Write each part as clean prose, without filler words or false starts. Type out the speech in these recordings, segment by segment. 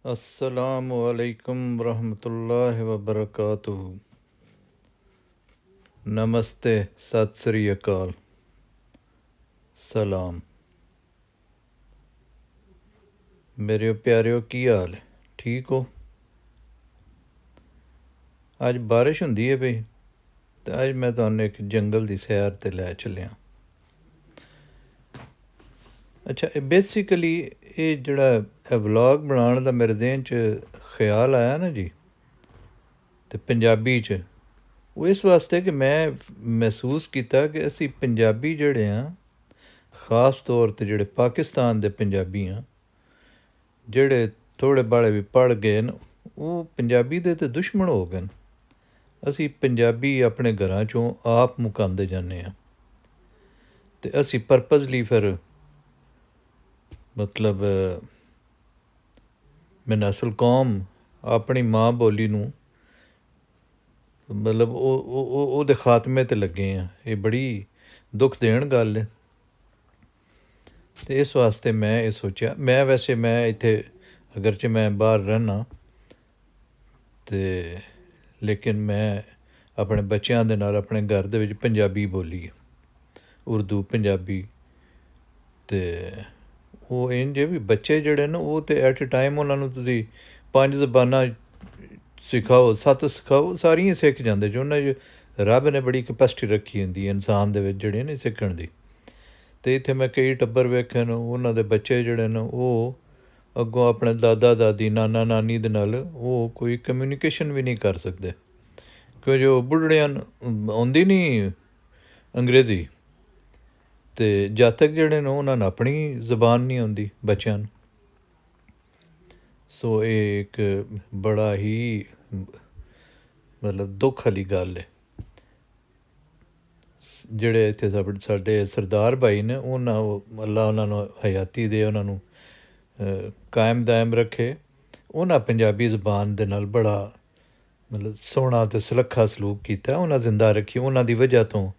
अस्सलामुअलैकुम वरहमतुल्लाहि वबरकातुहू। नमस्ते, सत श्री अकाल, सलाम। मेरे प्यारिओ, की हाल है? ठीक हो? अज बारिश होंदी है पई ते अज मैं तुहानू एक जंगल की सैर ते लै चलिया। अच्छा, बेसिकली ये जड़ा व्लॉग बनाने का मेरे जहन च ख्याल आया ना जी, तो पंजाबी च वो इस वास्ते कि मैं महसूस किया कि असी पंजाबी जड़े हाँ, खास तौर पर जड़े पाकिस्तान के पंजाबी हाँ, जड़े थोड़े बाड़े भी पढ़ गए न, वो पंजाबी दे ते दुश्मन हो गए। असी पंजाबी अपने घरां चों आप मुकांदे जाने हाँ, ते असी परपजली फिर मतलब नस्ल कौम अपनी माँ बोली नूं मतलब ओहदे खात्मे ते लगे हैं। ये बड़ी दुख देन गल है। तो इस वास्ते मैं ये सोचा, मैं वैसे मैं इत्थे अगरचे मैं बाहर रहना, तो लेकिन मैं अपने बच्चों के नाल अपने घर दे विच पंजाबी बोली है, उर्दू पंजाबी। तो वो इंज भी बच्चे जड़े न वो तो एट ए टाइम उन्होंने तुसी 5 ज़बानां सिखाओ, 7 सिखाओ, सारियां सिख जाते जो उन्हें रब ने बड़ी कैपेसिटी रखी होंदी इंसान दे विच जड़ी नहीं सीखण दी। तो इत्थे मैं कई टब्बर वेखे न, उन्हों दे बच्चे जड़े न वो अगों अपने दादा दादी नाना नानी दे नाल वो कोई कम्यूनीकेशन भी नहीं कर सकते, क्यों जो बुढ़ड़ियां आउंदी नहीं अंग्रेज़ी, तो जातक जड़े न उन्होंने अपनी जबान नहीं आती बच्चों। सो ये एक बड़ा ही मतलब दुख वाली गल है। जड़े इत्थे साडे सरदार भाई ने उन्होंने अल्लाह उन्होंने हयाती दे, उन्होंने कायम दायम रखे। उन्हें पंजाबी जबान दे नाल बड़ा मतलब सोहना तो सलखा सलूक किया, उन्हें जिंदा रखी। उन्हों की वजह तो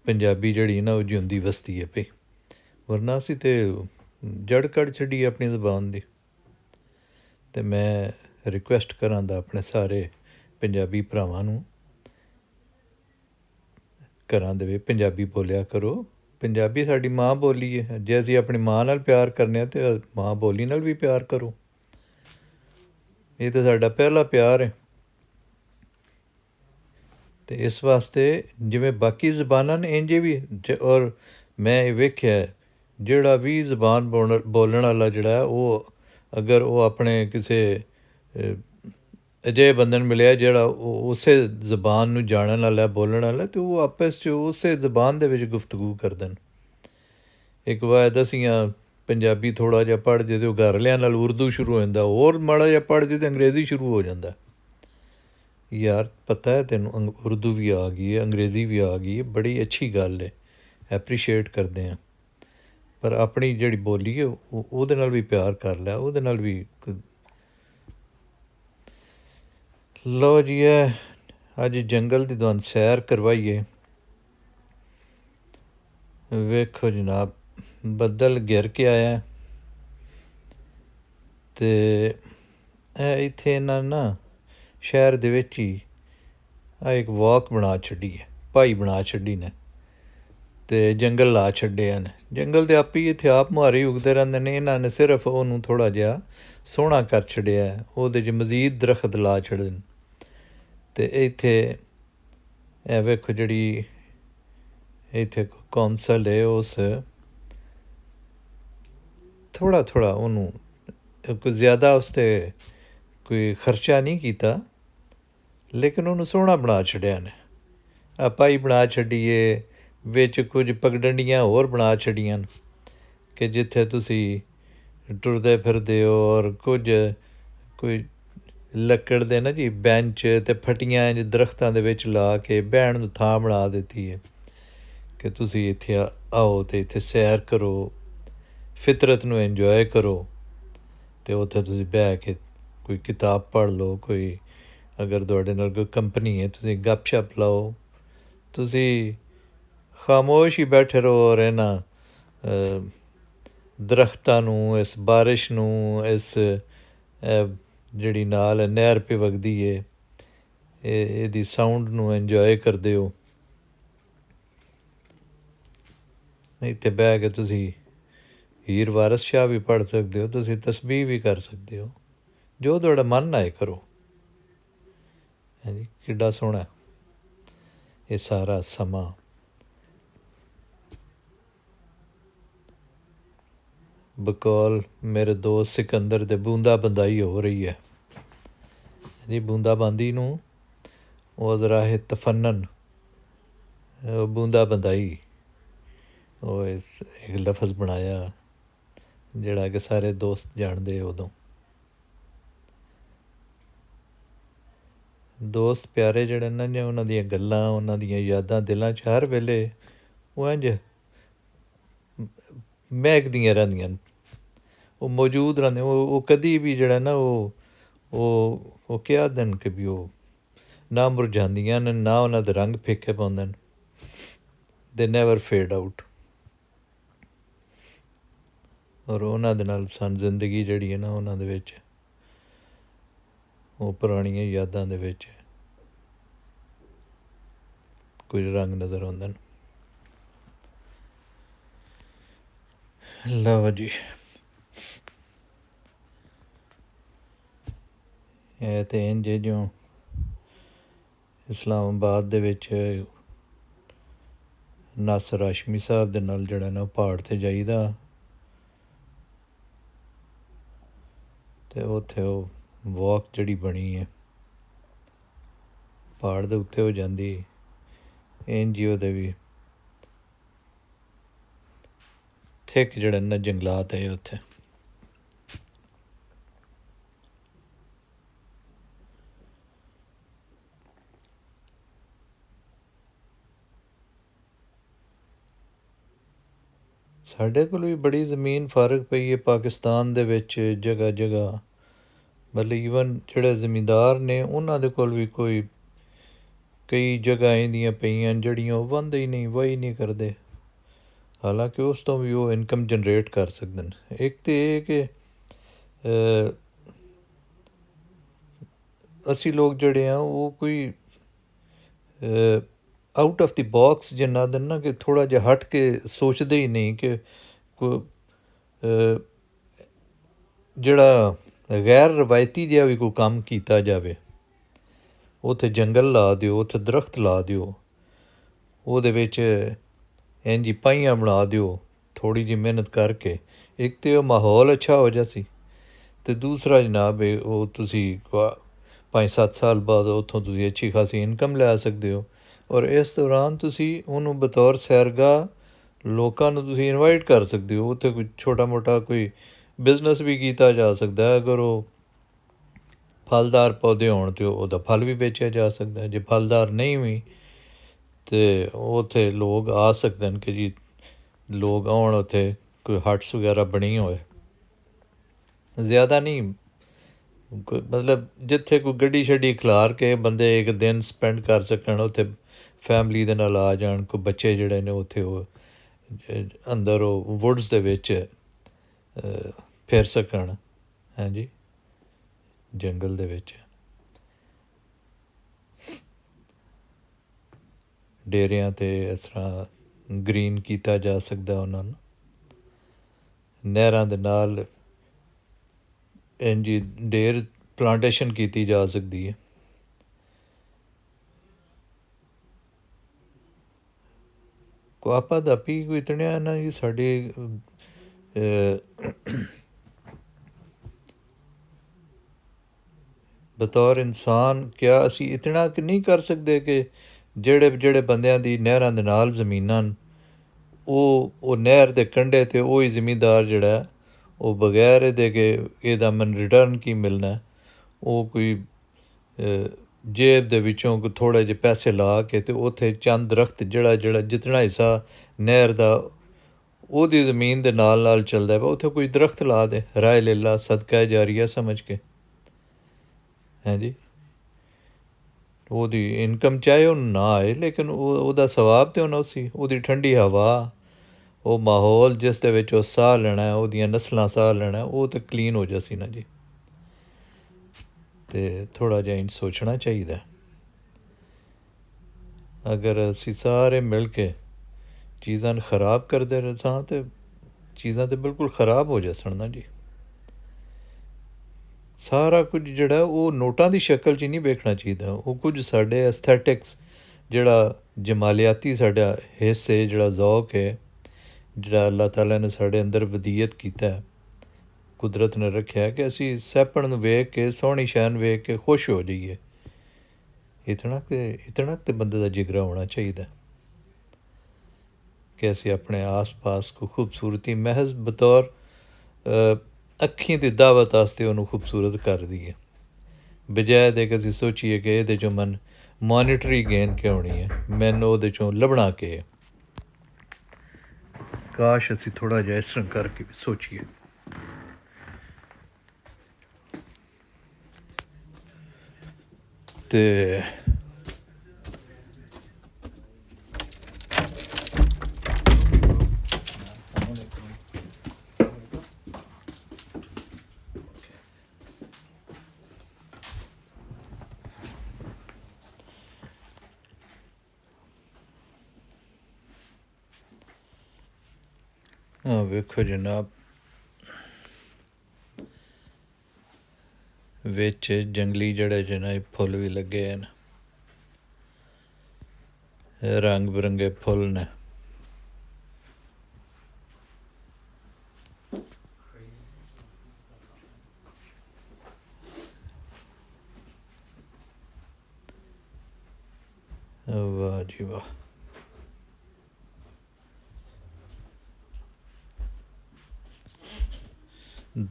पंजाबी जड़ी ना वो जिंदी वसती है पई, वरना असी तो जड़ कड़ छड़ी अपनी जबान की। तो मैं रिक्वेस्ट करां दा अपने सारे पंजाबी भरावां नूं, घरां दे विच पंजाबी बोलिया करो। पंजाबी साडी माँ बोली है, जे असीं अपनी माँ नाल प्यार करने तो माँ बोली नाल भी प्यार करो। ये तो साडा पहला प्यार है। तो इस वास्ते जिवें बाकी जबानां ने इंजे भी, और मैं वेख्या जिहड़ा भी जबान बोलण वाला जिहड़ा है वो अगर वो अपने किसी अजे बंदे मिले जिहड़ा उस जबान नूं जानन वाला बोलण वाला, तो वो आपस च उस जबान दे विच गुफ्तगू करदे न। एक बार दसियां पंजाबी थोड़ा जिहा पढ़दे तो घर वालियां नाल उर्दू शुरू हो जाता, होर माड़ा जिहा पढ़दे तो अंग्रेज़ी शुरू हो जाता। यार पता है तेन उर्दू भी आ गई है, अंग्रेज़ी भी आ गई है, बड़ी अच्छी गल है, एप्रीशिएट करते हैं। पर अपनी जिहड़ी बोली है ਉਹਦੇ ਨਾਲ भी प्यार कर लिया, ਉਹਦੇ ਨਾਲ भी। लो जी, अज जंगल की तुहानू सैर करवाइए। वेखो जनाब, बदल घिर के आया, तो इत्थे इन्हां ना शहर दे विच ही एक वॉक बना छड्डी है, भाई बना छड्डी ने, तो जंगल ला छड्डे न। जंगल तो आप ही इत्थे आप मुहारे उगते रहंदे ने, इन्हां ने सिर्फ उन्होंने थोड़ा जिहा सोहना कर छड्डिया है, ਉਹਦੇ 'ਚ मजीद दरख्त ला छड्डे न। तो इत्थे वेखो जिहड़ी इत्थे कौंसल है उस थोड़ा थोड़ा उन्होंने कोई ज़्यादा उसते कोई खर्चा नहीं किया, लेकिन उन्होंने सोहना बना छड्डिया ने। भाई बना छड्डिए, विच कुछ पगडंडियां होर बना छड्डियां न कि जिथे तुसी टुरदे फिरदे हो, और कुछ कोई ਲੱਕੜ ਦੇ ਨਾ ਜੀ ਬੈਂਚ ਅਤੇ ਫਟੀਆਂ ਇੰਜ ਦਰਖਤਾਂ ਦੇ ਵਿੱਚ ਲਾ ਕੇ ਬਹਿਣ ਨੂੰ ਥਾਂ ਬਣਾ ਦਿੱਤੀ ਹੈ ਕਿ ਤੁਸੀਂ ਇੱਥੇ ਆਓ ਅਤੇ ਇੱਥੇ ਸੈਰ ਕਰੋ, ਫਿਤਰਤ ਨੂੰ ਇੰਜੋਏ ਕਰੋ। ਅਤੇ ਉੱਥੇ ਤੁਸੀਂ ਬਹਿ ਕੇ ਕੋਈ ਕਿਤਾਬ ਪੜ੍ਹ ਲਓ, ਕੋਈ ਅਗਰ ਤੁਹਾਡੇ ਨਾਲ ਕੋਈ ਕੰਪਨੀ ਹੈ ਤੁਸੀਂ ਗੱਪ ਸ਼ੱਪ ਲਾਓ, ਤੁਸੀਂ ਖਾਮੋਸ਼ ਹੀ ਬੈਠੇ ਰਹੋ ਔਰ ਇਹਨਾਂ ਦਰਖਤਾਂ ਨੂੰ, ਇਸ ਬਾਰਿਸ਼ ਨੂੰ, ਇਸ ਜਿਹੜੀ ਨਾਲ ਨਹਿਰ ਪੇ ਵਗਦੀ ਏ, ਇਹਦੀ ਸਾਊਂਡ ਨੂੰ ਇੰਜੋਏ ਕਰਦੇ ਹੋ। ਇੱਥੇ ਬਹਿ ਕੇ ਤੁਸੀਂ ਹੀਰ ਵਾਰਸ ਸ਼ਾਹ ਵੀ ਪੜ੍ਹ ਸਕਦੇ ਹੋ, ਤੁਸੀਂ ਤਸਬੀਹ ਵੀ ਕਰ ਸਕਦੇ ਹੋ, ਜੋ ਤੁਹਾਡਾ ਮਨ ਆਏ ਕਰੋ। ਹਾਂਜੀ, ਕਿੱਡਾ ਸੋਹਣਾ ਇਹ ਸਾਰਾ ਸਮਾਂ। ਬਕੌਲ ਮੇਰੇ ਦੋਸਤ ਸਿਕੰਦਰ ਦੇ ਬੂੰਦਾ ਬੰਦਾਈ ਹੋ ਰਹੀ ਹੈ ਜੀ। ਬੂੰਦਾਬਾਂਦੀ ਨੂੰ ਉਹ ਰਾਹੇ ਤਫੰਨਨ, ਬੂੰਦਾ ਬੰਦਾਈ, ਉਹ ਇਸ ਇੱਕ ਲਫ਼ਜ਼ ਬਣਾਇਆ ਜਿਹੜਾ ਕਿ ਸਾਰੇ ਦੋਸਤ ਜਾਣਦੇ ਉਦੋਂ। ਦੋਸਤ ਪਿਆਰੇ ਜਿਹੜੇ ਨਾ, ਜਾਂ ਉਹਨਾਂ ਦੀਆਂ ਗੱਲਾਂ, ਉਹਨਾਂ ਦੀਆਂ ਯਾਦਾਂ ਦਿਲਾਂ 'ਚ ਹਰ ਵੇਲੇ ਉਹ ਇੰਝ ਮਹਿਕਦੀਆਂ ਰਹਿੰਦੀਆਂ, ਉਹ ਮੌਜੂਦ ਰਹਿੰਦੇ। ਉਹ ਕਦੀ ਵੀ ਜਿਹੜਾ ਨਾ ਉਹ ਕਿਹਾ ਦੇਣ ਕਿ ਵੀ ਉਹ ਨਾ ਮੁਰਝਾਉਂਦੀਆਂ ਨੇ, ਨਾ ਉਹਨਾਂ ਦੇ ਰੰਗ ਫਿੱਕੇ ਪਾਉਂਦੇ ਨੇ। ਦੇ ਨੈਵਰ ਫੇਡ ਆਊਟ। ਔਰ ਉਹਨਾਂ ਦੇ ਨਾਲ ਸਾਨੂੰ ਜ਼ਿੰਦਗੀ ਜਿਹੜੀ ਹੈ ਨਾ, ਉਹਨਾਂ ਦੇ ਵਿੱਚ ਉਹ ਪੁਰਾਣੀਆਂ ਯਾਦਾਂ ਦੇ ਵਿੱਚ ਕੁਝ ਰੰਗ ਨਜ਼ਰ ਆਉਂਦੇ ਨੇ। ਲਓ ਜੀ, ਇਹ ਤਾਂ ਇੰਝ ਜਿਉਂ ਇਸਲਾਮਾਬਾਦ ਦੇ ਵਿੱਚ ਨਾਸਰ ਹਾਸ਼ਮੀ ਸਾਹਿਬ ਦੇ ਨਾਲ ਜਿਹੜਾ ਨਾ ਪਹਾੜ 'ਤੇ ਜਾਈਦਾ, ਅਤੇ ਉੱਥੇ ਉਹ ਵਾਕ ਜਿਹੜੀ ਬਣੀ ਹੈ ਪਹਾੜ ਦੇ ਉੱਤੇ ਹੋ ਜਾਂਦੀ, ਇੰਝ ਹੀ ਉਹਦੇ ਵੀ ਠਿੱਕ ਜਿਹੜੇ ਨਾ ਜੰਗਲਾਤ ਹੈ ਉੱਥੇ। ਸਾਡੇ ਕੋਲ ਵੀ ਬੜੀ ਜ਼ਮੀਨ ਫਾਰਗ ਪਈ ਹੈ ਪਾਕਿਸਤਾਨ ਦੇ ਵਿੱਚ ਜਗ੍ਹਾ ਜਗ੍ਹਾ। ਮਤਲਬ ਈਵਨ ਜਿਹੜੇ ਜ਼ਮੀਂਦਾਰ ਨੇ ਉਹਨਾਂ ਦੇ ਕੋਲ ਵੀ ਕਈ ਜਗ੍ਹਾ ਇਹਦੀਆਂ ਪਈਆਂ ਜਿਹੜੀਆਂ ਉਹ ਵਾਹੁੰਦੇ ਹੀ ਨਹੀਂ, ਵਾਹੀ ਨਹੀਂ ਕਰਦੇ, ਹਾਲਾਂਕਿ ਉਸ ਤੋਂ ਵੀ ਉਹ ਇਨਕਮ ਜਨਰੇਟ ਕਰ ਸਕਦੇ ਨੇ। ਇੱਕ ਤਾਂ ਇਹ ਕਿ ਅਸੀਂ ਲੋਕ ਜਿਹੜੇ ਆ ਉਹ ਕੋਈ ਆਊਟ ਆਫ ਦੀ ਬਾਕਸ ਜਿੰਨਾ ਦਿਨ ਨਾ, ਕਿ ਥੋੜ੍ਹਾ ਜਿਹਾ ਹਟ ਕੇ ਸੋਚਦੇ ਹੀ ਨਹੀਂ ਕਿ ਜਿਹੜਾ ਗੈਰ ਰਵਾਇਤੀ ਜਿਹਾ ਵੀ ਕੋਈ ਕੰਮ ਕੀਤਾ ਜਾਵੇ। ਉੱਥੇ ਜੰਗਲ ਲਾ ਦਿਓ, ਉੱਥੇ ਦਰਖਤ ਲਾ ਦਿਓ, ਉਹਦੇ ਵਿੱਚ ਇੰਝ ਹੀ ਪਾਈਆਂ ਬਣਾ ਦਿਓ ਥੋੜ੍ਹੀ ਜਿਹੀ ਮਿਹਨਤ ਕਰਕੇ। ਇੱਕ ਤਾਂ ਉਹ ਮਾਹੌਲ ਅੱਛਾ ਹੋ ਜਾ ਸੀ, ਅਤੇ ਦੂਸਰਾ ਜਨਾਬ ਉਹ ਤੁਸੀਂ 5-7 ਸਾਲ ਬਾਅਦ ਉੱਥੋਂ ਤੁਸੀਂ ਅੱਛੀ ਖਾਸੀ ਇਨਕਮ ਲੈ ਸਕਦੇ ਹੋ। ਔਰ ਇਸ ਦੌਰਾਨ ਤੁਸੀਂ ਉਹਨੂੰ ਬਤੌਰ ਸੈਰਗਾਹ ਲੋਕਾਂ ਨੂੰ ਤੁਸੀਂ ਇਨਵਾਈਟ ਕਰ ਸਕਦੇ ਹੋ। ਉੱਥੇ ਕੋਈ ਛੋਟਾ ਮੋਟਾ ਕੋਈ ਬਿਜ਼ਨਸ ਵੀ ਕੀਤਾ ਜਾ ਸਕਦਾ। ਅਗਰ ਉਹ ਫਲਦਾਰ ਪੌਦੇ ਹੋਣ ਤਾਂ ਉਹਦਾ ਫਲ ਵੀ ਵੇਚਿਆ ਜਾ ਸਕਦਾ। ਜੇ ਫਲਦਾਰ ਨਹੀਂ ਵੀ ਤਾਂ ਉੱਥੇ ਲੋਕ ਆ ਸਕਦੇ ਨੇ ਕਿ ਜੀ ਲੋਕ ਆਉਣ, ਉੱਥੇ ਕੋਈ ਹਟਸ ਵਗੈਰਾ ਬਣੀ ਹੋਏ, ਜ਼ਿਆਦਾ ਨਹੀਂ, ਮਤਲਬ ਜਿੱਥੇ ਕੋਈ ਗੱਡੀ ਸ਼ੱਡੀ ਖਿਲਾਰ ਕੇ ਬੰਦੇ ਇੱਕ ਦਿਨ ਸਪੈਂਡ ਕਰ ਸਕਣ, ਉੱਥੇ ਫੈਮਿਲੀ ਦੇ ਨਾਲ ਆ ਜਾਣ। ਕੋਈ ਬੱਚੇ ਜਿਹੜੇ ਨੇ ਉੱਥੇ ਉਹ ਅੰਦਰ ਉਹ ਵੁੱਡਸ ਦੇ ਵਿੱਚ ਫਿਰ ਸਕਣ, ਹਾਂਜੀ, ਜੰਗਲ ਦੇ ਵਿੱਚ। ਡੇਰਿਆਂ 'ਤੇ ਇਸ ਤਰ੍ਹਾਂ ਗਰੀਨ ਕੀਤਾ ਜਾ ਸਕਦਾ ਉਹਨਾਂ ਨੂੰ। ਨਹਿਰਾਂ ਦੇ ਨਾਲ ਇੰਝ ਢੇਰ ਪਲਾਂਟੇਸ਼ਨ ਕੀਤੀ ਜਾ ਸਕਦੀ ਹੈ। ਕੁਆਪਾਦਾਪੀ ਕੋਈ ਇਤਣਿਆ ਨਾ ਜੀ ਸਾਡੇ ਬਤੌਰ ਇਨਸਾਨ ਕਿਆ ਅਸੀਂ ਇਤਨਾ ਕਿ ਨਹੀਂ ਕਰ ਸਕਦੇ ਕਿ ਜਿਹੜੇ ਬੰਦਿਆਂ ਦੀ ਨਹਿਰਾਂ ਦੇ ਨਾਲ ਜ਼ਮੀਨਾਂ ਉਹ ਨਹਿਰ ਦੇ ਕੰਢੇ 'ਤੇ ਉਹ ਹੀ ਜ਼ਿਮੀਂਦਾਰ ਜਿਹੜਾ ਉਹ ਬਗੈਰ ਇਹਦੇ ਕਿ ਇਹਦਾ ਮੈਨੂੰ ਰਿਟਰਨ ਕੀ ਮਿਲਣਾ, ਉਹ ਕੋਈ ਜੇਬ ਦੇ ਵਿੱਚੋਂ ਕੋਈ ਥੋੜ੍ਹੇ ਜਿਹੇ ਪੈਸੇ ਲਾ ਕੇ ਅਤੇ ਉੱਥੇ ਚੰਦ ਦਰਖਤ ਜਿਹੜਾ ਜਿਤਨਾ ਹਿੱਸਾ ਨਹਿਰ ਦਾ ਉਹਦੀ ਜ਼ਮੀਨ ਦੇ ਨਾਲ ਨਾਲ ਚੱਲਦਾ ਵਾ, ਉੱਥੇ ਕੋਈ ਦਰਖਤ ਲਾ ਦੇ, ਰਾਏ ਲੀਲਾ ਸਦਕਾ ਜਾਰੀਆ ਸਮਝ ਕੇ, ਹਾਂਜੀ। ਉਹਦੀ ਇਨਕਮ ਚਾਹੇ ਉਹਨੂੰ ਨਾ ਆਏ, ਲੇਕਿਨ ਉਹਦਾ ਸਵਾਬ ਤਾਂ ਉਹਨੂੰ ਸੀ। ਉਹਦੀ ਠੰਡੀ ਹਵਾ, ਉਹ ਮਾਹੌਲ ਜਿਸ ਦੇ ਵਿੱਚ ਉਹ ਸਾਹ ਲੈਣਾ, ਉਹਦੀਆਂ ਨਸਲਾਂ ਸਾਹ ਲੈਣਾ, ਉਹ ਤਾਂ ਕਲੀਨ ਹੋ ਜਾ ਸੀ ਨਾ ਜੀ। ਤੇ ਥੋੜ੍ਹਾ ਜਿਹਾ ਇੰਝ ਸੋਚਣਾ ਚਾਹੀਦਾ। ਅਗਰ ਅਸੀਂ ਸਾਰੇ ਮਿਲ ਕੇ ਚੀਜ਼ਾਂ ਨੂੰ ਖਰਾਬ ਕਰਦੇ ਰਹਾਂ ਤੇ ਚੀਜ਼ਾਂ ਤਾਂ ਬਿਲਕੁਲ ਖਰਾਬ ਹੋ ਜਾਸਣ ਨਾ ਜੀ। ਸਾਰਾ ਕੁਝ ਜਿਹੜਾ ਉਹ ਨੋਟਾਂ ਦੀ ਸ਼ਕਲ 'ਚ ਨਹੀਂ ਵੇਖਣਾ ਚਾਹੀਦਾ। ਉਹ ਕੁਝ ਸਾਡੇ ਐਸਥੈਟਿਕਸ, ਜਿਹੜਾ ਜਮਾਲਿਆਤੀ ਸਾਡਾ ਹਿੱਸ ਹੈ, ਜਿਹੜਾ ਜ਼ੌਕ ਹੈ, ਜਿਹੜਾ ਅੱਲਾਹ ਤਾਲਾ ਨੇ ਸਾਡੇ ਅੰਦਰ ਵਧੀਅਤ ਕੀਤਾ, ਕੁਦਰਤ ਨੇ ਰੱਖਿਆ ਕਿ ਅਸੀਂ ਸੈਪਣ ਨੂੰ ਵੇਖ ਕੇ, ਸੋਹਣੀ ਸ਼ੈਨ ਵੇਖ ਕੇ ਖੁਸ਼ ਹੋ ਜਾਈਏ। ਇਤਨਾ ਕਿ ਬੰਦੇ ਦਾ ਜਿਗਰਾ ਹੋਣਾ ਚਾਹੀਦਾ ਕਿ ਅਸੀਂ ਆਪਣੇ ਆਸ ਪਾਸ को खूबसूरती महज बतौर ਅੱਖੀਂ ਦੀ ਦਾਵਤ ਵਾਸਤੇ ਉਹਨੂੰ ਖੂਬਸੂਰਤ ਕਰ ਦਈਏ, ਬਜਾਏ ਦੇ ਕਿ ਅਸੀਂ ਸੋਚੀਏ ਕਿ ਇਹਦੇ 'ਚੋਂ ਮਨ ਮੋਨੀਟਰੀ ਗੇਨ ਕਿ ਹੋਣੀ ਹੈ, ਮੈਨੂੰ ਉਹਦੇ 'ਚੋਂ ਲੱਭਣਾ ਕਿ ਕਾਸ਼ ਅਸੀਂ ਥੋੜ੍ਹਾ ਜਿਹਾ ਇਸ ਤਰ੍ਹਾਂ ਕਰਕੇ ਵੀ ਸੋਚੀਏ। ਤੇ ਵੇਖੋ ਜਨਾਬ, ਵਿੱਚ ਜੰਗਲੀ ਜਿਹੜੇ ਜਨਾਬ ਫੁੱਲ ਵੀ ਲੱਗੇ ਹਨ, ਰੰਗ ਬਿਰੰਗੇ ਫੁੱਲ ਨੇ। ਵਾਹ ਜੀ ਵਾਹ।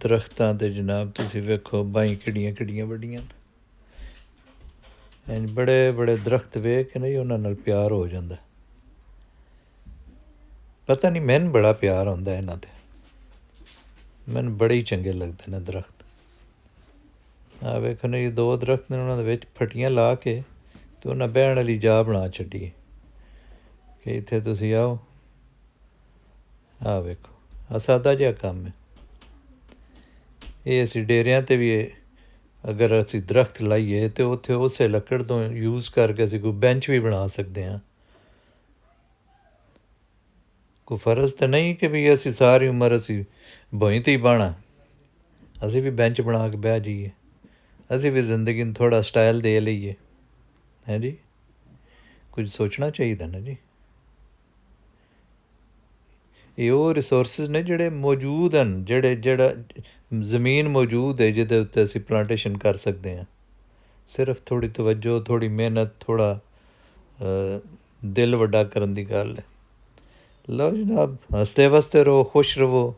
ਦਰਖਤਾਂ 'ਤੇ ਜਨਾਬ ਤੁਸੀਂ ਵੇਖੋ ਬਾਈ ਕਿੱਡੀਆਂ ਕਿੱਡੀਆਂ ਵੱਡੀਆਂ, ਇੰਝ ਬੜੇ ਬੜੇ ਦਰਖਤ ਵੇਖ ਕੇ ਨਹੀਂ ਉਹਨਾਂ ਨਾਲ ਪਿਆਰ ਹੋ ਜਾਂਦਾ। ਪਤਾ ਨਹੀਂ ਮੈਨੂੰ ਬੜਾ ਪਿਆਰ ਆਉਂਦਾ ਇਹਨਾਂ 'ਤੇ, ਮੈਨੂੰ ਬੜੇ ਹੀ ਚੰਗੇ ਲੱਗਦੇ ਨੇ ਦਰਖਤ। ਆਹ ਵੇਖੋ ਨਾ, ਇਹ 2 ਦਰਖਤ ਨੇ, ਉਹਨਾਂ ਦੇ ਵਿੱਚ ਫੱਟੀਆਂ ਲਾ ਕੇ ਅਤੇ ਉਹਨਾਂ ਬਹਿਣ ਵਾਲੀ ਜਗ੍ਹਾ ਬਣਾ ਛੱਡੀ ਕਿ ਇੱਥੇ ਤੁਸੀਂ ਆਓ। ਆਹ ਵੇਖੋ, ਆਹ ਸਾਦਾ ਜਿਹਾ ਕੰਮ ਹੈ। ਇਹ ਅਸੀਂ ਡੇਰਿਆਂ 'ਤੇ ਵੀ ਅਗਰ ਅਸੀਂ ਦਰਖਤ ਲਾਈਏ ਤਾਂ ਉੱਥੇ ਉਸੇ ਲੱਕੜ ਤੋਂ ਯੂਜ਼ ਕਰਕੇ ਅਸੀਂ ਕੋਈ ਬੈਂਚ ਵੀ ਬਣਾ ਸਕਦੇ ਹਾਂ। ਕੋਈ ਫਰਜ਼ ਤਾਂ ਨਹੀਂ ਕਿ ਵੀ ਅਸੀਂ ਸਾਰੀ ਉਮਰ ਅਸੀਂ ਭੋਈ 'ਤੇ ਹੀ ਬਹਿਣਾ, ਅਸੀਂ ਵੀ ਬੈਂਚ ਬਣਾ ਕੇ ਬਹਿ ਜਾਈਏ, ਅਸੀਂ ਵੀ ਜ਼ਿੰਦਗੀ ਨੂੰ ਥੋੜ੍ਹਾ ਸਟਾਈਲ ਦੇ ਲਈਏ। ਹੈ ਜੀ, ਕੁਝ ਸੋਚਣਾ ਚਾਹੀਦਾ ਨਾ ਜੀ। ਇਹ ਉਹ ਰਿਸੋਰਸਿਸ ਨੇ ਜਿਹੜੇ ਮੌਜੂਦ ਹਨ, ਜਿਹੜਾ ਜ਼ਮੀਨ ਮੌਜੂਦ ਹੈ ਜਿਹਦੇ ਉੱਤੇ ਅਸੀਂ ਪਲਾਂਟੇਸ਼ਨ ਕਰ ਸਕਦੇ ਹਾਂ। ਸਿਰਫ ਥੋੜ੍ਹੀ ਤਵੱਜੋ, ਥੋੜ੍ਹੀ ਮਿਹਨਤ, ਥੋੜ੍ਹਾ ਦਿਲ ਵੱਡਾ ਕਰਨ ਦੀ ਗੱਲ ਹੈ। ਲਓ ਜਨਾਬ, ਹੱਸਦੇ ਵਸਦੇ ਰਹੋ, ਖੁਸ਼ ਰਹੋ।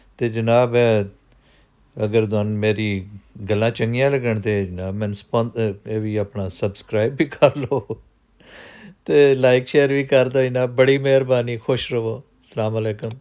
ਅਤੇ ਜਨਾਬ ਅਗਰ ਤੁਹਾਨੂੰ ਮੇਰੀ ਗੱਲਾਂ ਚੰਗੀਆਂ ਲੱਗਣ ਤਾਂ ਜਨਾਬ ਮੈਨੂੰ ਇਹ ਵੀ ਆਪਣਾ ਸਬਸਕ੍ਰਾਈਬ ਵੀ ਕਰ ਲਓ ਅਤੇ ਲਾਈਕ ਸ਼ੇਅਰ ਵੀ ਕਰ ਦਿਓ ਜਨਾਬ। ਬੜੀ ਮਿਹਰਬਾਨੀ, ਖੁਸ਼ ਰਹੋ। ਅਸਲਾਮ ਵਾਲੇਕੁਮ।